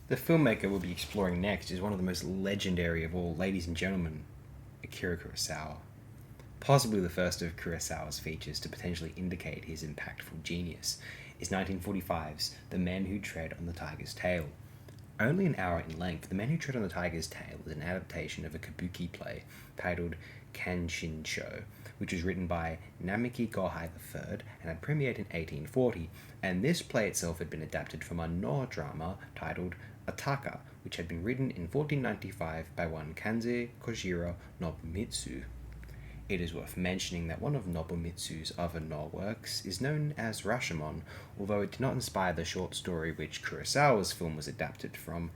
The filmmaker we'll be exploring next is one of the most legendary of all, ladies and gentlemen, Akira Kurosawa. Possibly the first of Kurosawa's features to potentially indicate his impactful genius is 1945's The Men Who Tread on the Tiger's Tail. Only an hour in length, The Men Who Tread on the Tiger's Tail is an adaptation of a kabuki play titled Kanshinsho, which was written by Namiki Gohei III and had premiered in 1840, and this play itself had been adapted from a no drama titled Ataka, which had been written in 1495 by one Kanze Kojiro Nobumitsu. It is worth mentioning that one of Nobumitsu's other no works is known as Rashomon, although it did not inspire the short story which Kurosawa's film was adapted from.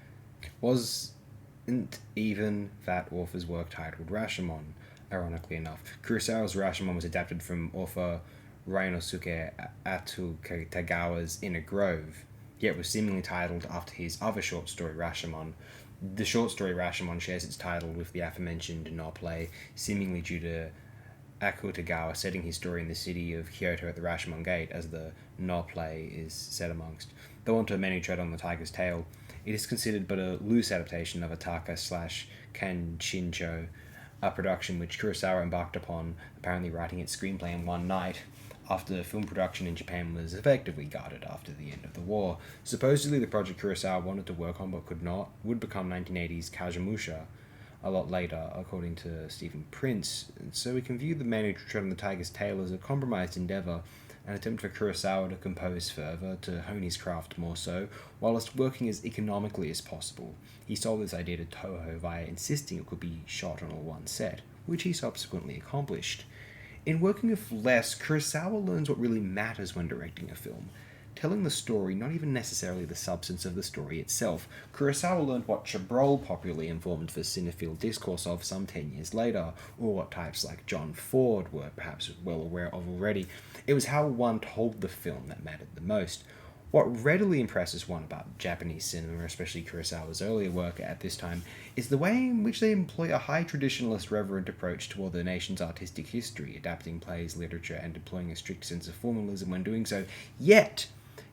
Wasn't even that author's work titled Rashomon, ironically enough. Kurosawa's Rashomon was adapted from author Ryanosuke Tagawa's Inner Grove, yet was seemingly titled after his other short story Rashomon. The short story Rashomon shares its title with the aforementioned no play, seemingly due to Akutagawa setting his story in the city of Kyoto at the Rashomon Gate, as the no play is set amongst. Though onto Many Tread on the Tiger's Tail, it is considered but a loose adaptation of Ataka slash Kanshinsho, a production which Kurosawa embarked upon, apparently writing its screenplay in one night, after film production in Japan was effectively gutted after the end of the war. Supposedly the project Kurosawa wanted to work on but could not would become 1980's Kagemusha a lot later, according to Stephen Prince. And so we can view The Man Who Tread on the Tiger's Tail as a compromised endeavour, an attempt for Kurosawa to compose further, to hone his craft more so, whilst working as economically as possible. He sold this idea to Toho via insisting it could be shot on all one set, which he subsequently accomplished. In working with less, Kurosawa learns what really matters when directing a film. Telling the story, not even necessarily the substance of the story itself. Kurosawa learned what Chabrol popularly informed the cinephile discourse of some 10 years later, or what types like John Ford were perhaps well aware of already. It was how one told the film that mattered the most. What readily impresses one about Japanese cinema, especially Kurosawa's earlier work at this time, is the way in which they employ a high traditionalist reverent approach toward the nation's artistic history, adapting plays, literature, and employing a strict sense of formalism when doing so. Yet,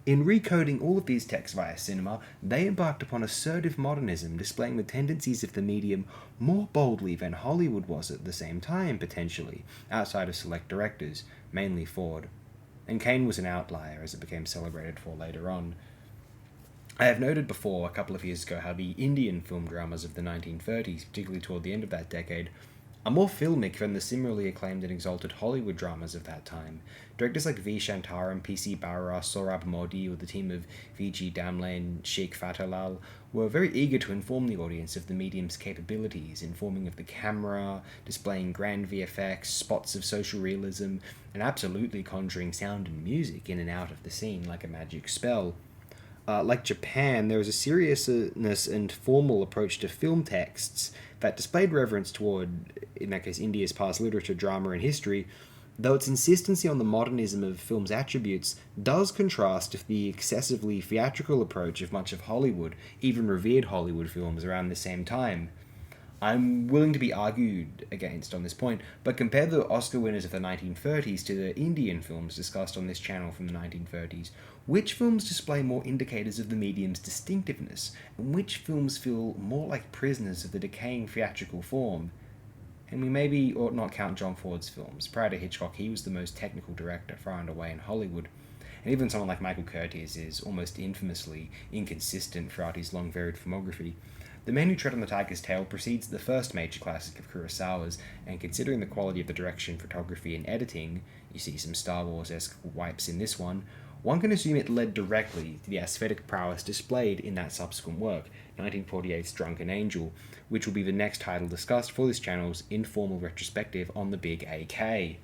in recoding all of these texts via cinema, they embarked upon assertive modernism, displaying the tendencies of the medium more boldly than Hollywood was at the same time, potentially, outside of select directors, mainly Ford. And Kane was an outlier, as it became celebrated for later on. I have noted before, a couple of years ago, how the Indian film dramas of the 1930s, particularly toward the end of that decade, are more filmic than the similarly acclaimed and exalted Hollywood dramas of that time. Directors like V. Shantaram, P.C. Barra, Saurabh Modi, or the team of V.G. Damle and Sheikh Fatalal were very eager to inform the audience of the medium's capabilities, informing of the camera, displaying grand VFX, spots of social realism, and absolutely conjuring sound and music in and out of the scene like a magic spell. Like Japan, there was a seriousness and formal approach to film texts that displayed reverence toward, in that case, India's past literature, drama, and history, though its insistency on the modernism of film's attributes does contrast with the excessively theatrical approach of much of Hollywood, even revered Hollywood films around the same time. I'm willing to be argued against on this point, but compare the Oscar winners of the 1930s to the Indian films discussed on this channel from the 1930s. Which films display more indicators of the medium's distinctiveness, and which films feel more like prisoners of the decaying theatrical form? And we maybe ought not count John Ford's films. Prior to Hitchcock, he was the most technical director far and away in Hollywood. And even someone like Michael Curtiz is almost infamously inconsistent throughout his long varied filmography. The Man Who Tread on the Tiger's Tail precedes the first major classic of Kurosawa's, and considering the quality of the direction, photography, and editing, you see some Star Wars-esque wipes in this one can assume it led directly to the aesthetic prowess displayed in that subsequent work, 1948's Drunken Angel, which will be the next title discussed for this channel's informal retrospective on the Big AK.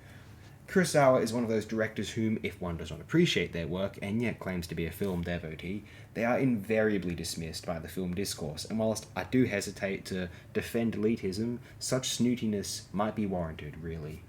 Kurosawa is one of those directors whom, if one does not appreciate their work and yet claims to be a film devotee, they are invariably dismissed by the film discourse, and whilst I do hesitate to defend elitism, such snootiness might be warranted, really.